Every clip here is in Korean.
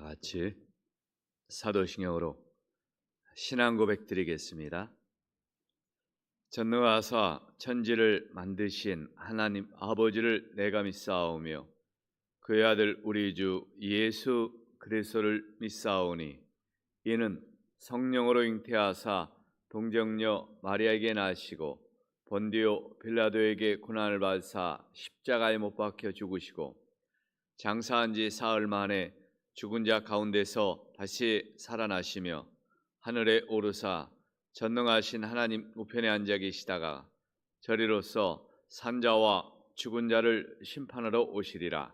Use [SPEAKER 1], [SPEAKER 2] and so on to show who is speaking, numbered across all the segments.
[SPEAKER 1] 같이 사도신경으로 신앙 고백 드리겠습니다. 전능하사 천지를 만드신 하나님 아버지를 내가 믿사오며 그의 아들 우리 주 예수 그리스도를 믿사오니 이는 성령으로 잉태하사 동정녀 마리아에게 나시고 본디오 빌라도에게 고난을 받으사 십자가에 못 박혀 죽으시고 장사한 지 사흘 만에 죽은 자 가운데서 다시 살아나시며 하늘에 오르사 전능하신 하나님 우편에 앉아 계시다가 저리로서 산자와 죽은 자를 심판하러 오시리라.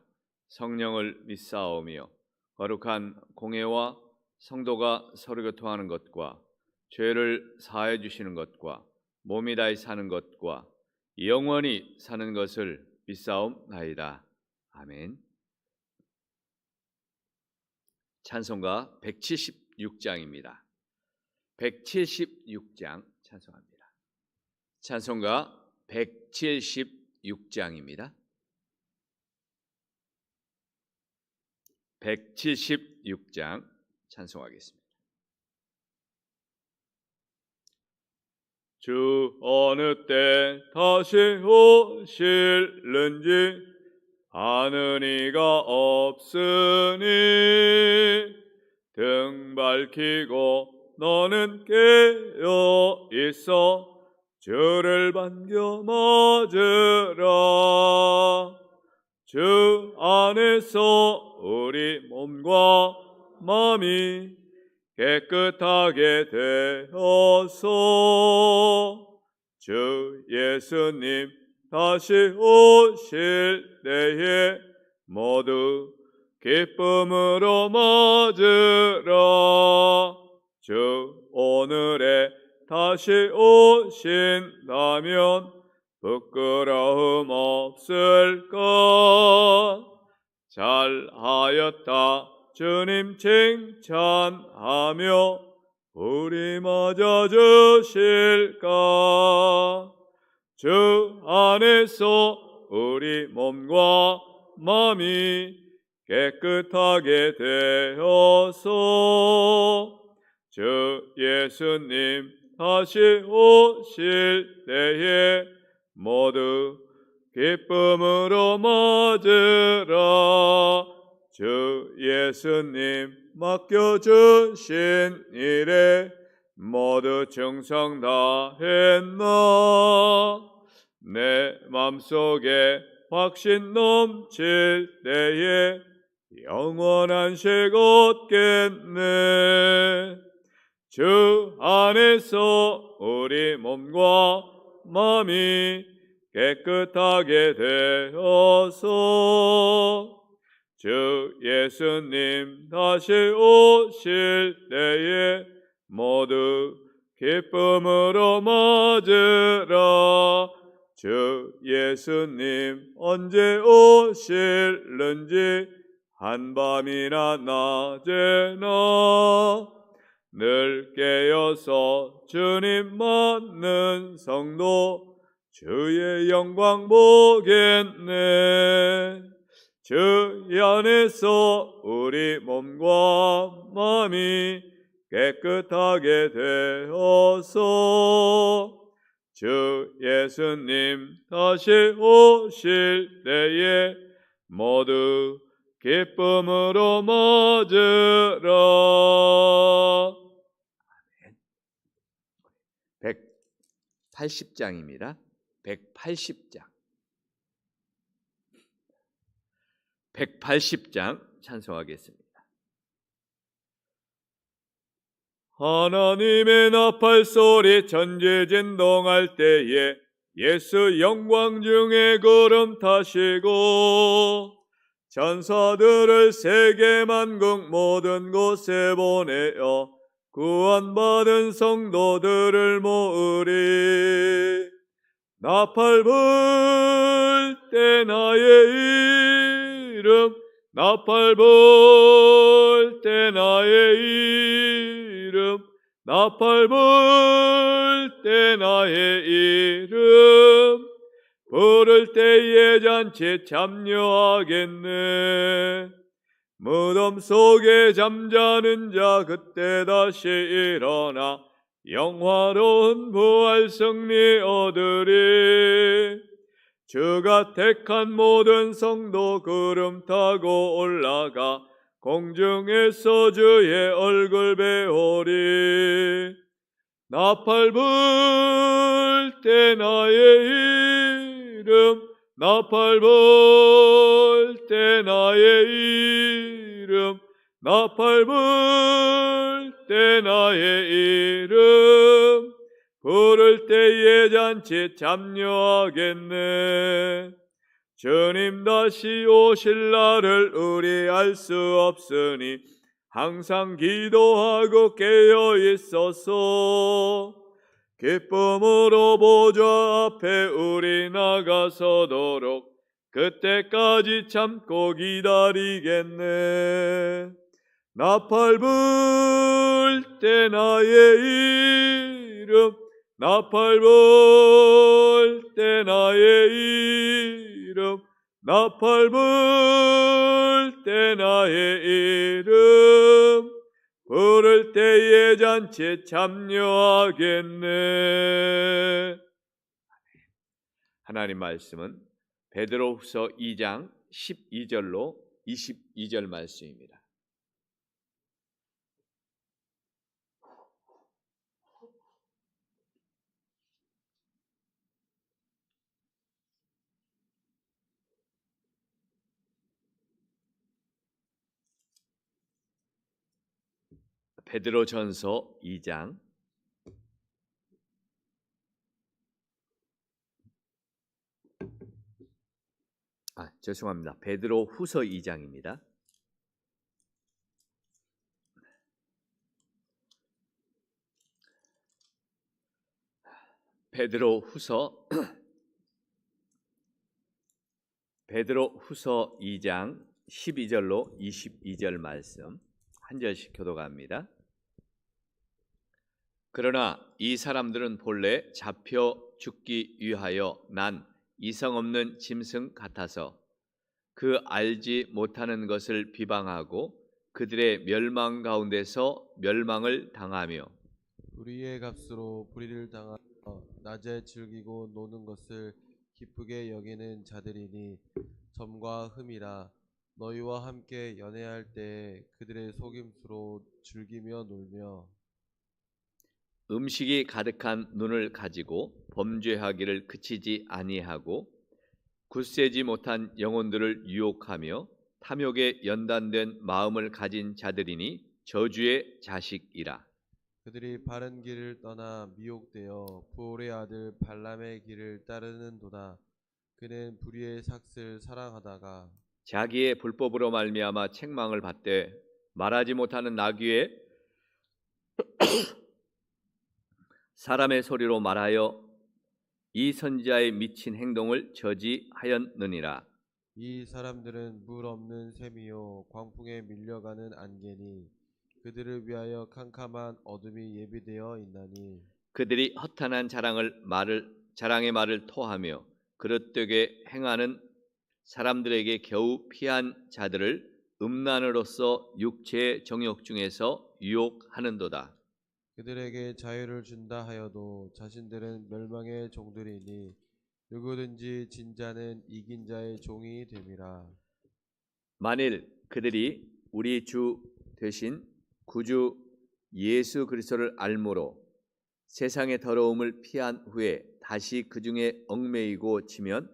[SPEAKER 1] 성령을 믿사오며 거룩한 공회와 성도가 서로 교통하는 것과 죄를 사해 주시는 것과 몸이 다히 사는 것과 영원히 사는 것을 믿사옵나이다. 아멘. 찬송가 176장입니다. 176장 찬송합니다. 찬송가 176장입니다. 176장 찬송하겠습니다. 주 어느 때 다시 오실는지 아는 이가 없으니 등 밝히고 너는 깨어 있어 주를 반겨 맞으라. 주 안에서 우리 몸과 마음이 깨끗하게 되어서 주 예수님 다시 오실 때에 모두 기쁨으로 맞으라. 주 오늘에 다시 오신다면 부끄러움 없을까? 잘하였다 주님 칭찬하며 우리 맞아 주실까? 주 안에서 우리 몸과 마음이 깨끗하게 되어서 주 예수님 다시 오실 때에 모두 기쁨으로 맞으라. 주 예수님 맡겨주신 일에 모두 충성 다했나? 내 맘속에 확신 넘칠 때에 영원한 식 얻겠네. 주 안에서 우리 몸과 마음이 깨끗하게 되어서 주 예수님 다시 오실 때에 모두 기쁨으로 맞으라. 주 예수님 언제 오실는지 한밤이나 낮에나 늘 깨어서 주님 맞는 성도 주의 영광 보겠네. 주 안에서 우리 몸과 마음이 깨끗하게 되어서 주 예수님 다시 오실 때에 모두 기쁨으로 맞으라. 180장입니다. 180장. 180장 찬송하겠습니다. 하나님의 나팔소리 천지진동할 때에 예수 영광 중에 구름 타시고 천사들을 세계 만국 모든 곳에 보내어 구원받은 성도들을 모으리. 나팔 불 때 나의 이름 나팔 불 때 나의 이름 나팔 불 때 나의 이름 부를 때에 잔치 참여하겠네. 무덤 속에 잠자는 자 그때 다시 일어나 영화로운 부활 승리 얻으리. 주가 택한 모든 성도 구름 타고 올라가 공중에서 주의 얼굴 배우리. 나팔 불 때 나의 이름, 나팔 불 때 나의 이름, 나팔 불 때 나의 이름, 부를 때에 잔치 참여하겠네. 주님 다시 오실 날을 우리 알 수 없으니 항상 기도하고 깨어 있어서 기쁨으로 보좌 앞에 우리 나가서도록 그때까지 참고 기다리겠네. 나팔 불 때 나의 이름, 나팔 불 때 나의 이름, 나팔 불 때 나의 이름, 부를 때에 잔치에 참여하겠네. 하나님 말씀은 베드로후서 2장 12절로 22절 말씀입니다. 베드로전서 2장 죄송합니다. 베드로후서 2장입니다. 베드로후서 2장 12절로 22절 말씀 한 절씩 교독합니다. 그러나 이 사람들은 본래 잡혀 죽기 위하여 난 이성 없는 짐승 같아서 그 알지 못하는 것을 비방하고 그들의 멸망 가운데서 멸망을 당하며
[SPEAKER 2] 우리의 값으로 불의를 당하여 낮에 즐기고 노는 것을 기쁘게 여기는 자들이니 점과 흠이라. 너희와 함께 연애할 때에 그들의 속임수로 즐기며 놀며
[SPEAKER 3] 음식이 가득한 눈을 가지고 범죄하기를 그치지 아니하고 굳세지 못한 영혼들을 유혹하며 탐욕에 연단된 마음을 가진 자들이니 저주의 자식이라.
[SPEAKER 2] 그들이 바른 길을 떠나 미혹되어 부올의 아들 발람의 길을 따르는도다. 그는 불의의 삭슬 사랑하다가
[SPEAKER 3] 자기의 불법으로 말미암아 책망을 받되 말하지 못하는 나귀의 사람의 소리로 말하여 이 선지자의 미친 행동을 저지하였느니라.
[SPEAKER 2] 이 사람들은 물 없는 샘이요 광풍에 밀려가는 안개니 그들을 위하여 캄캄한 어둠이 예비되어 있나니
[SPEAKER 3] 그들이 허탄한 자랑의 말을 토하며 그릇되게 행하는 사람들에게 겨우 피한 자들을 음란으로서 육체의 정욕 중에서 유혹하는도다.
[SPEAKER 2] 그들에게 자유를 준다 하여도 자신들은 멸망의 종들이니 누구든지 진 자는 이긴 자의 종이 됨이라.
[SPEAKER 3] 만일 그들이 우리 주 되신 구주 예수 그리스도를 알므로 세상의 더러움을 피한 후에 다시 그 중에 얽매이고 지면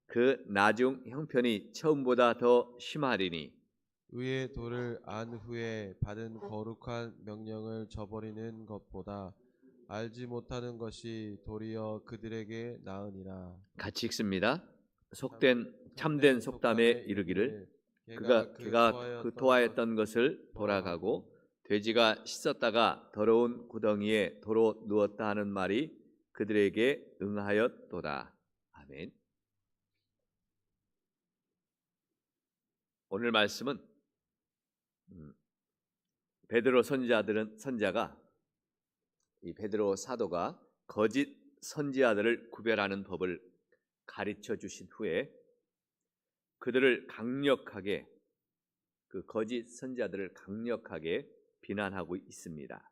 [SPEAKER 3] 그 나중 형편이 처음보다 더 심하리니
[SPEAKER 2] 의의 도를 안 후에 받은 거룩한 명령을 저버리는 것보다 알지 못하는 것이 도리어 그들에게 나으니라.
[SPEAKER 3] 같이 읽습니다. 참된 속담에 이르기를 그가 그 토하였던 것을 돌아가고 돼지가 씻었다가 더러운 구덩이에 도로 누웠다 하는 말이 그들에게 응하였도다. 아멘. 오늘 말씀은 베드로 선자가 이 베드로 사도가 거짓 선지자들을 구별하는 법을 가르쳐 주신 후에 그들을 강력하게
[SPEAKER 1] 그 거짓 선지자들을 강력하게 비난하고 있습니다.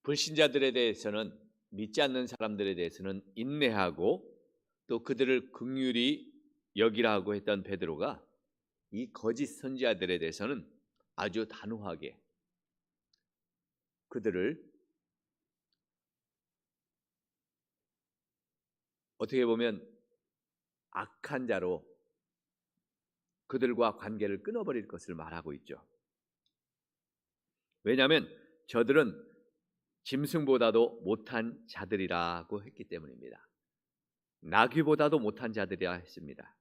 [SPEAKER 1] 불신자들에 대해서는, 믿지 않는 사람들에 대해서는 인내하고 또 그들을 긍휼히 여기라고 했던 베드로가 이 거짓 선지자들에 대해서는 아주 단호하게 그들을 어떻게 보면 악한 자로 그들과 관계를 끊어버릴 것을 말하고 있죠. 왜냐하면 저들은 짐승보다도 못한 자들이라고 했기 때문입니다. 나귀보다도 못한 자들이라 했습니다.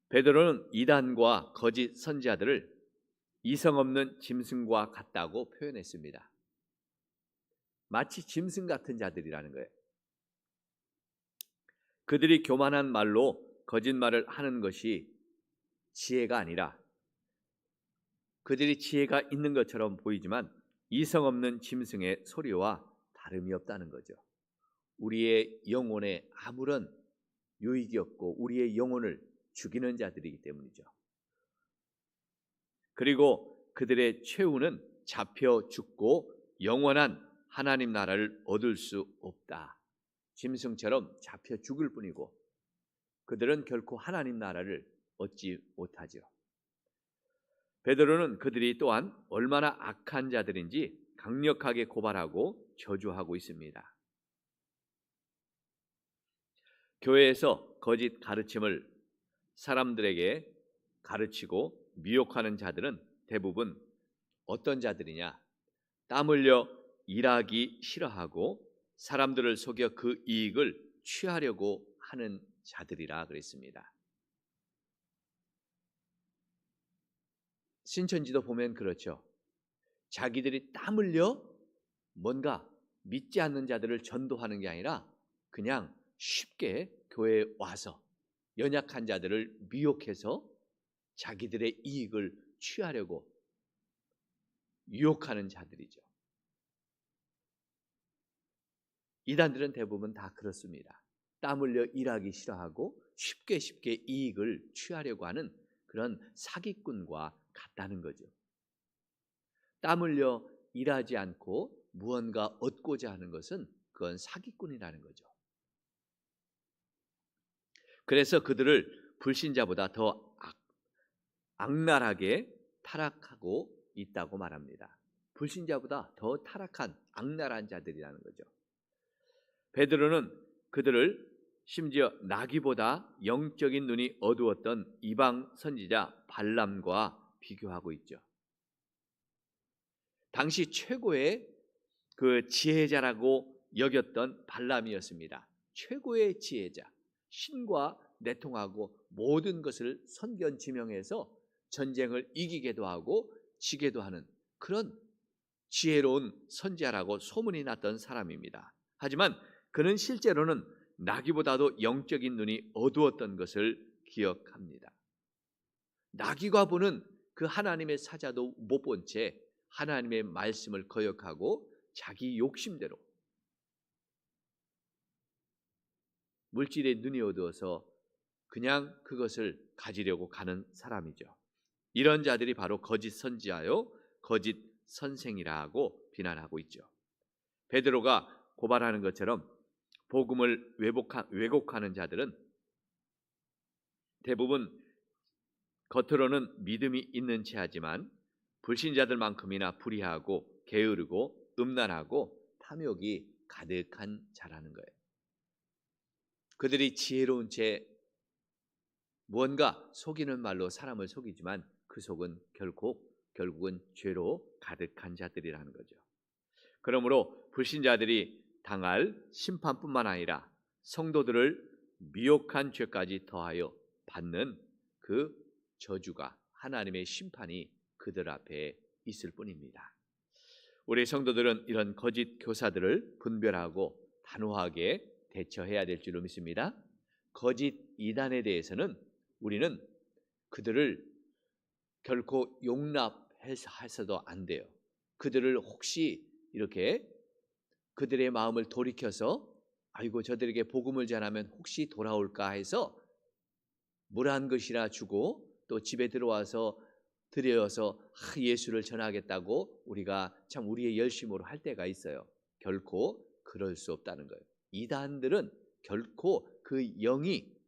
[SPEAKER 1] 베드로는 이단과 거짓 선지자들을 이성 없는 짐승과 같다고 표현했습니다. 마치 짐승 같은 자들이라는 거예요. 그들이 교만한 말로 거짓말을 하는 것이 지혜가 아니라, 그들이 지혜가 있는 것처럼 보이지만 이성 없는 짐승의 소리와 다름이 없다는 거죠. 우리의 영혼에 아무런 유익이 없고 우리의 영혼을 죽이는 자들이기 때문이죠. 그리고 그들의 최후는 잡혀 죽고 영원한 하나님 나라를 얻을 수 없다. 짐승처럼 잡혀 죽을 뿐이고 그들은 결코 하나님 나라를 얻지 못하죠. 베드로는 그들이 또한 얼마나 악한 자들인지 강력하게 고발하고 저주하고 있습니다. 교회에서 거짓 가르침을 사람들에게 가르치고 미혹하는 자들은 대부분 어떤 자들이냐? 땀 흘려 일하기 싫어하고 사람들을 속여 그 이익을 취하려고 하는 자들이라 그랬습니다. 신천지도 보면 그렇죠. 자기들이 땀 흘려 뭔가 믿지 않는 자들을 전도하는 게 아니라 그냥 쉽게 교회에 와서 연약한 자들을 미혹해서 자기들의 이익을 취하려고 유혹하는 자들이죠. 이단들은 대부분 다 그렇습니다. 땀 흘려 일하기 싫어하고 쉽게 이익을 취하려고 하는 그런 사기꾼과 같다는 거죠. 땀 흘려 일하지 않고 무언가 얻고자 하는 것은 그건 사기꾼이라는 거죠. 그래서 그들을 불신자보다 더 악랄하게 타락하고 있다고 말합니다. 불신자보다 더 타락한 악랄한 자들이라는 거죠. 베드로는 그들을 심지어 나귀보다 영적인 눈이 어두웠던 이방 선지자 발람과 비교하고 있죠. 당시 최고의 그 지혜자라고 여겼던 발람이었습니다. 최고의 지혜자, 신과 내통하고 모든 것을 선견지명해서 전쟁을 이기게도 하고 지게도 하는 그런 지혜로운 선지자라고 소문이 났던 사람입니다. 하지만 그는 실제로는 나귀보다도 영적인 눈이 어두웠던 것을 기억합니다. 나귀가 보는 그 하나님의 사자도 못 본 채 하나님의 말씀을 거역하고 자기 욕심대로 물질의 눈이 어두워서 그냥 그것을 가지려고 가는 사람이죠. 이런 자들이 바로 거짓 선지자요 거짓 선생이라고 비난하고 있죠. 베드로가 고발하는 것처럼 복음을 왜곡하는 자들은 대부분 겉으로는 믿음이 있는 체하지만 불신자들만큼이나 불의하고 게으르고 음란하고 탐욕이 가득한 자라는 거예요. 그들이 지혜로운 채 무언가 속이는 말로 사람을 속이지만 그 속은 결국은 죄로 가득한 자들이라는 거죠. 그러므로 불신자들이 당할 심판뿐만 아니라 성도들을 미혹한 죄까지 더하여 받는 그 저주가 하나님의 심판이 그들 앞에 있을 뿐입니다. 우리 성도들은 이런 거짓 교사들을 분별하고 단호하게 대처해야 될 줄로 믿습니다. 거짓 이단에 대해서는 우리는 그들을 결코 용납해서도 안 돼요. 그들을 혹시 이렇게 그들의 마음을 돌이켜서 아이고 저들에게 복음을 전하면 혹시 돌아올까 해서 물 한 것이나 주고 또 집에 들어와서 드려서 예수를 전하겠다고 우리가 참 우리의 열심으로 할 때가 있어요. 결코 그럴 수 없다는 거예요. 이단들은 결코 그 영이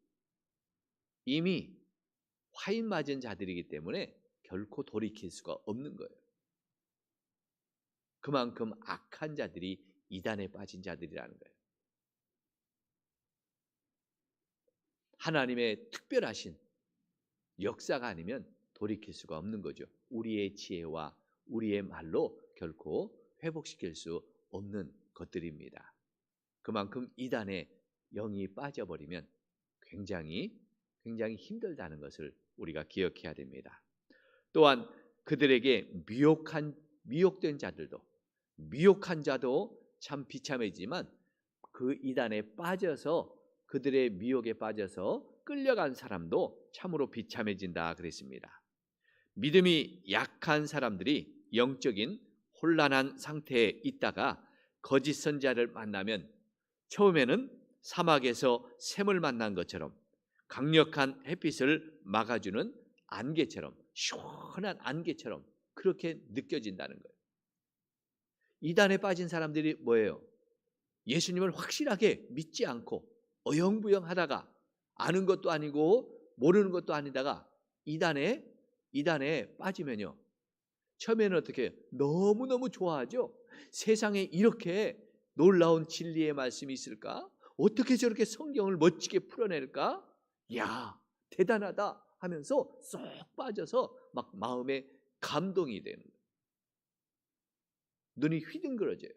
[SPEAKER 1] 이미 화인 맞은 자들이기 때문에 결코 돌이킬 수가 없는 거예요. 그만큼 악한 자들이 이단에 빠진 자들이라는 거예요. 하나님의 특별하신 역사가 아니면 돌이킬 수가 없는 거죠. 우리의 지혜와 우리의 말로 결코 회복시킬 수 없는 것들입니다. 그만큼 이단에 영이 빠져버리면 굉장히 힘들다는 것을 우리가 기억해야 됩니다. 또한 그들에게 미혹된 자들도, 미혹한 자도 참 비참해지만 그 이단에 빠져서 그들의 미혹에 빠져서 끌려간 사람도 참으로 비참해진다 그랬습니다. 믿음이 약한 사람들이 영적인 혼란한 상태에 있다가 거짓 선지자를 만나면 처음에는 사막에서 샘을 만난 것처럼 강력한 햇빛을 막아주는 안개처럼, 시원한 안개처럼 그렇게 느껴진다는 거예요. 이단에 빠진 사람들이 뭐예요? 예수님을 확실하게 믿지 않고 어영부영하다가 아는 것도 아니고 모르는 것도 아니다가 이단에 빠지면요, 처음에는 어떻게 너무너무 좋아하죠. 세상에 이렇게 놀라운 진리의 말씀이 있을까? 어떻게 저렇게 성경을 멋지게 풀어낼까? 야, 대단하다 하면서 쏙 빠져서 막 마음에 감동이 되는 거예요. 눈이 휘둥그러져요.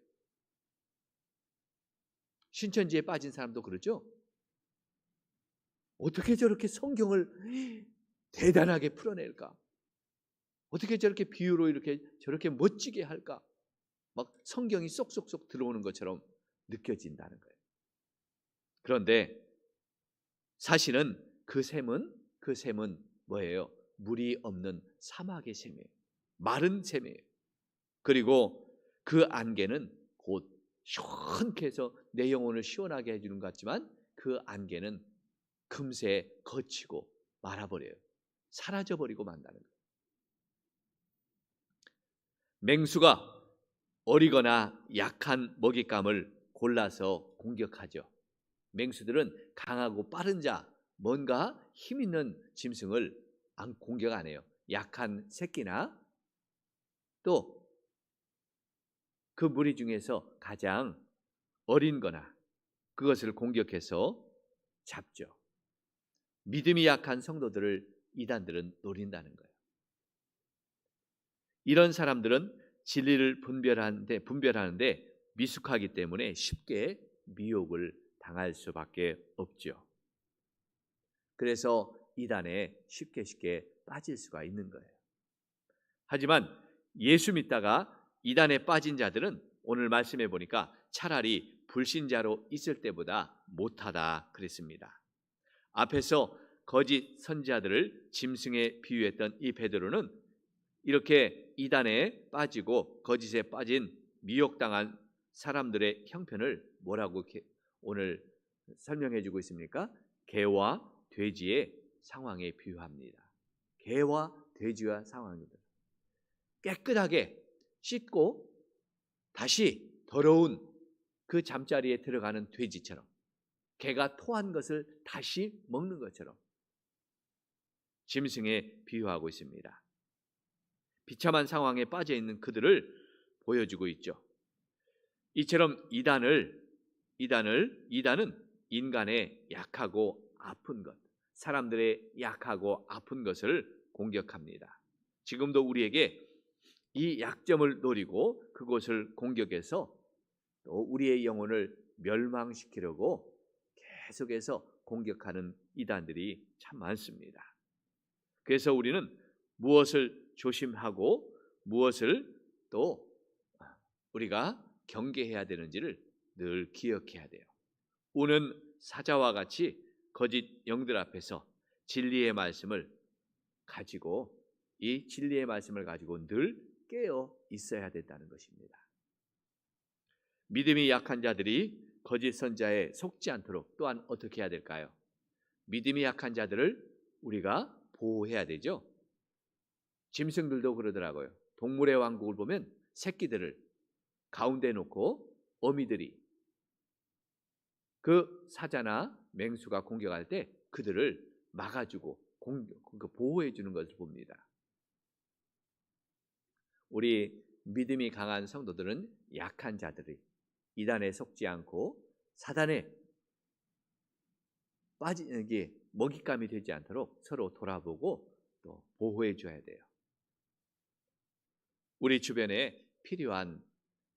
[SPEAKER 1] 신천지에 빠진 사람도 그러죠. 어떻게 저렇게 성경을 대단하게 풀어낼까? 어떻게 저렇게 비유로 이렇게 저렇게 멋지게 할까? 막 성경이 쏙쏙쏙 들어오는 것처럼 느껴진다는 거예요. 그런데 사실은 그 샘은 뭐예요? 물이 없는 사막의 샘이에요. 마른 샘이에요. 그리고 그 안개는 곧 시원케 해서 내 영혼을 시원하게 해주는 것 같지만 그 안개는 금세 거치고 말아버려요. 사라져버리고 만다는 거예요. 맹수가 어리거나 약한 먹잇감을 골라서 공격하죠. 맹수들은 강하고 빠른 자, 뭔가 힘 있는 짐승을 공격 안 해요. 약한 새끼나 또 그 무리 중에서 가장 어린 거나 그것을 공격해서 잡죠. 믿음이 약한 성도들을 이단들은 노린다는 거예요. 이런 사람들은 진리를 분별하는데 미숙하기 때문에 쉽게 미혹을 당할 수밖에 없죠. 그래서 이단에 쉽게 빠질 수가 있는 거예요. 하지만 예수 믿다가 이단에 빠진 자들은 오늘 말씀해 보니까 차라리 불신자로 있을 때보다 못하다 그랬습니다. 앞에서 거짓 선지자들을 짐승에 비유했던 이 베드로는 이렇게 이단에 빠지고 거짓에 빠진 미혹당한 사람들의 형편을 뭐라고 오늘 설명해 주고 있습니까? 개와 돼지의 상황에 비유합니다. 개와 돼지와 상황입니다. 깨끗하게 씻고 다시 더러운 그 잠자리에 들어가는 돼지처럼, 개가 토한 것을 다시 먹는 것처럼 짐승에 비유하고 있습니다. 비참한 상황에 빠져 있는 그들을 보여주고 있죠. 이처럼 이단은 인간의 약하고 아픈 것, 사람들의 약하고 아픈 것을 공격합니다. 지금도 우리에게 이 약점을 노리고 그것을 공격해서 또 우리의 영혼을 멸망시키려고 계속해서 공격하는 이단들이 참 많습니다. 그래서 우리는 무엇을 조심하고 무엇을 또 우리가 경계해야 되는지를 늘 기억해야 돼요. 오는 사자와 같이 거짓 영들 앞에서 진리의 말씀을 가지고 늘 깨어 있어야 된다는 것입니다. 믿음이 약한 자들이 거짓 선지자에 속지 않도록 또한 어떻게 해야 될까요? 믿음이 약한 자들을 우리가 보호해야 되죠. 짐승들도 그러더라고요. 동물의 왕국을 보면 새끼들을 가운데 놓고 어미들이 그 사자나 맹수가 공격할 때 그들을 막아주고 보호해 주는 것을 봅니다. 우리 믿음이 강한 성도들은 약한 자들이 이단에 속지 않고 사단에 빠지는 게 먹잇감이 되지 않도록 서로 돌아보고 또 보호해 줘야 돼요. 우리 주변에 필요한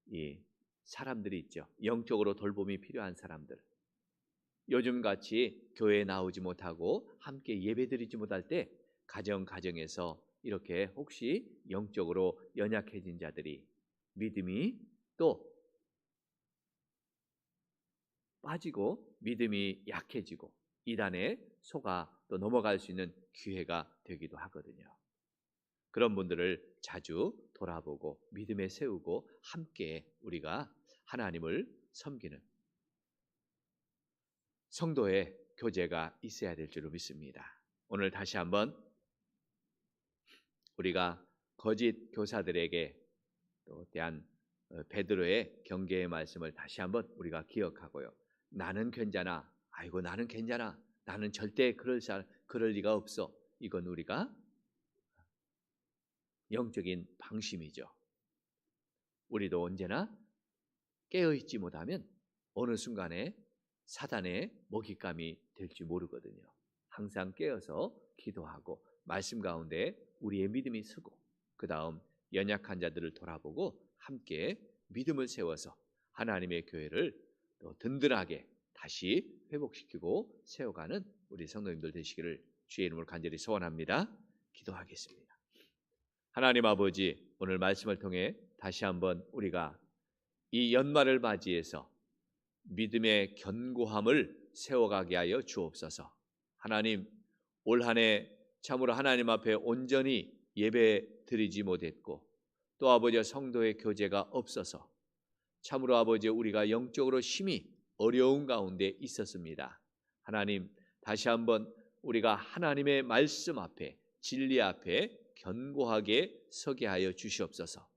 [SPEAKER 1] 이 사람들이 있죠. 영적으로 돌봄이 필요한 사람들. 요즘같이 교회에 나오지 못하고 함께 예배드리지 못할 때 가정에서 이렇게 혹시 영적으로 연약해진 자들이 믿음이 또 빠지고 믿음이 약해지고 이단에 속아 또 넘어갈 수 있는 기회가 되기도 하거든요. 그런 분들을 자주 돌아보고 믿음에 세우고 함께 우리가 하나님을 섬기는 성도의 교제가 있어야 될 줄로 믿습니다. 오늘 다시 한번 우리가 거짓 교사들에게 또 대한 베드로의 경계의 말씀을 다시 한번 우리가 기억하고요. 나는 괜찮아. 아이고 나는 괜찮아. 나는 절대 그럴 리가 없어. 이건 우리가 영적인 방심이죠. 우리도 언제나 깨어있지 못하면 어느 순간에 사단의 먹잇감이 될지 모르거든요. 항상 깨어서 기도하고 말씀 가운데 우리의 믿음이 서고 그 다음 연약한 자들을 돌아보고 함께 믿음을 세워서 하나님의 교회를 또 든든하게 다시 회복시키고 세워가는 우리 성도님들 되시기를 주의 이름으로 간절히 소원합니다. 기도하겠습니다. 하나님 아버지, 오늘 말씀을 통해 다시 한번 우리가 이 연말을 맞이해서 믿음의 견고함을 세워가게 하여 주옵소서. 하나님, 올 한 해 참으로 하나님 앞에 온전히 예배 드리지 못했고 또 아버지 성도의 교제가 없어서 참으로 아버지 우리가 영적으로 심히 어려운 가운데 있었습니다. 하나님, 다시 한번 우리가 하나님의 말씀 앞에 진리 앞에 견고하게 서게 하여 주시옵소서.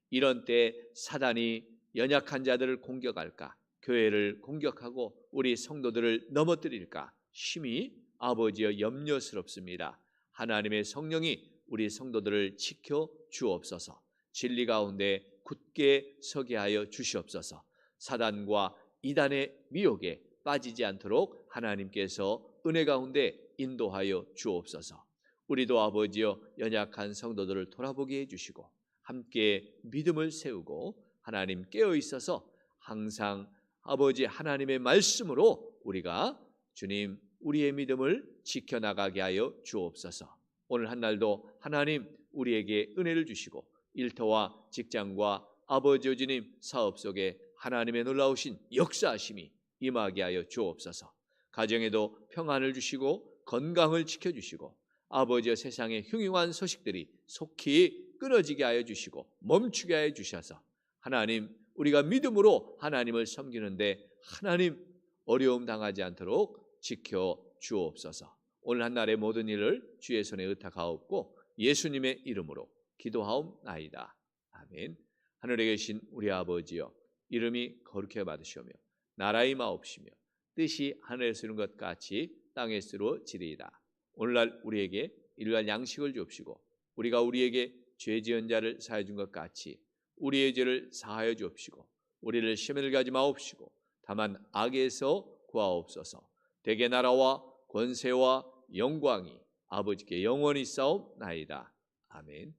[SPEAKER 1] 이런 때 사단이 연약한 자들을 공격할까, 교회를 공격하고 우리 성도들을 넘어뜨릴까 심히 아버지여 염려스럽습니다. 하나님의 성령이 우리 성도들을 지켜 주옵소서. 진리 가운데 굳게 서게 하여 주시옵소서. 사단과 이단의 미혹에 빠지지 않도록 하나님께서 은혜 가운데 인도하여 주옵소서. 우리도 아버지여 연약한 성도들을 돌아보게 해주시고 함께 믿음을 세우고 하나님 깨어 있어서 항상 아버지 하나님의 말씀으로 우리가 주님 우리의 믿음을 지켜나가게 하여 주옵소서. 오늘 한 날도 하나님 우리에게 은혜를 주시고 일터와 직장과 아버지 주님 사업 속에 하나님의 놀라우신 역사하심이 임하게 하여 주옵소서. 가정에도 평안을 주시고 건강을 지켜주시고 아버지의 세상의 흉흉한 소식들이 속히 끊어지게 하여 주시고 멈추게 하여 주셔서 하나님 우리가 믿음으로 하나님을 섬기는데 하나님 어려움 당하지 않도록 지켜 주옵소서. 오늘 한 날의 모든 일을 주의 손에 의탁하옵고 예수님의 이름으로 기도하옵나이다. 아멘. 하늘에 계신 우리 아버지여, 이름이 거룩해 받으시오며 나라의 마옵시며 뜻이 하늘에서 이룬 것 같이 땅에서 이루어지리이다. 오늘날 우리에게 일용할 양식을 주옵시고 우리가 우리에게 죄 지은 자를 사하여 준 것 같이 우리의 죄를 사하여 주옵시고 우리를 시험에 가지 마옵시고 다만 악에서 구하옵소서. 대개 나라와 권세와 영광이 아버지께 영원히 싸움나이다. 아멘.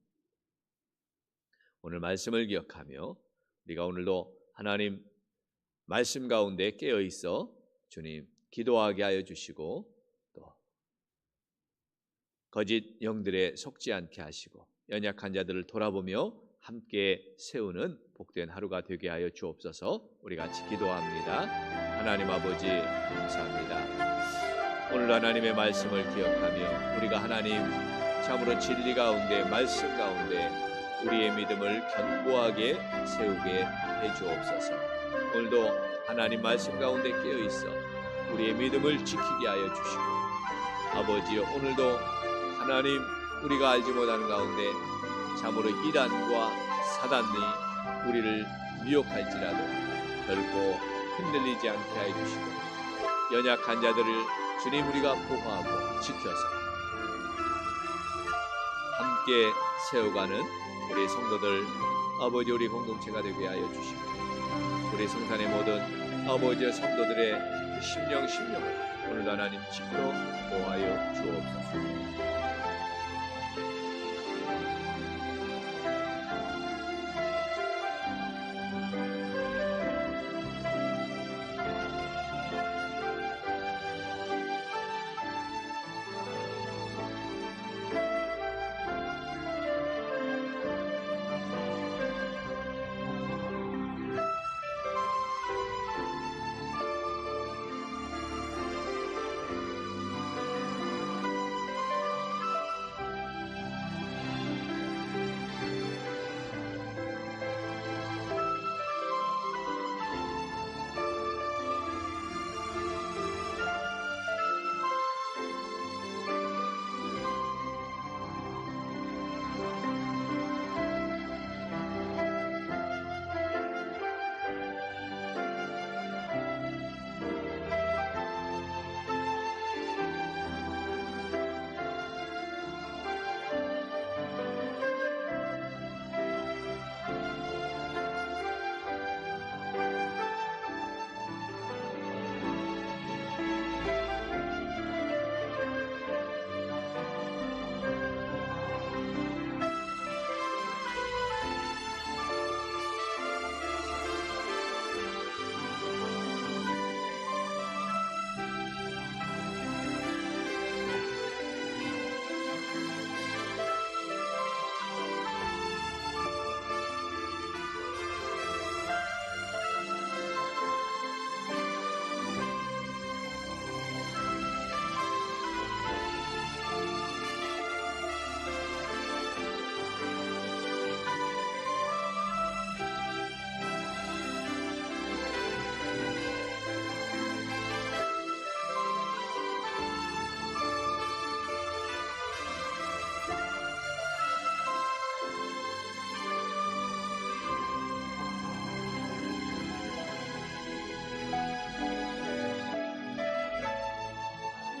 [SPEAKER 1] 오늘 말씀을 기억하며 우리가 오늘도 하나님 말씀 가운데 깨어 있어 주님 기도하게 하여 주시고 또 거짓 영들에 속지 않게 하시고 연약한 자들을 돌아보며 함께 세우는 복된 하루가 되게 하여 주옵소서. 우리 같이 기도합니다. 하나님 아버지 감사합니다. 오늘 하나님의 말씀을 기억하며 우리가 하나님 참으로 진리 가운데 말씀 가운데 우리의 믿음을 견고하게 세우게 해 주옵소서. 오늘도 하나님 말씀 가운데 깨어 있어 우리의 믿음을 지키게 하여 주시고 아버지여 오늘도 하나님, 우리가 알지 못하는 가운데 참으로 이단과 사단이 우리를 미혹할지라도 결코 흔들리지 않게 하여 주시고 연약한 자들을 주님 우리가 보호하고 지켜서 함께 세워가는 우리 성도들 아버지 우리 공동체가 되게 하여 주시고 우리 성산의 모든 아버지의 성도들의 심령을 오늘도 하나님 지켜 보호하여 주옵소서.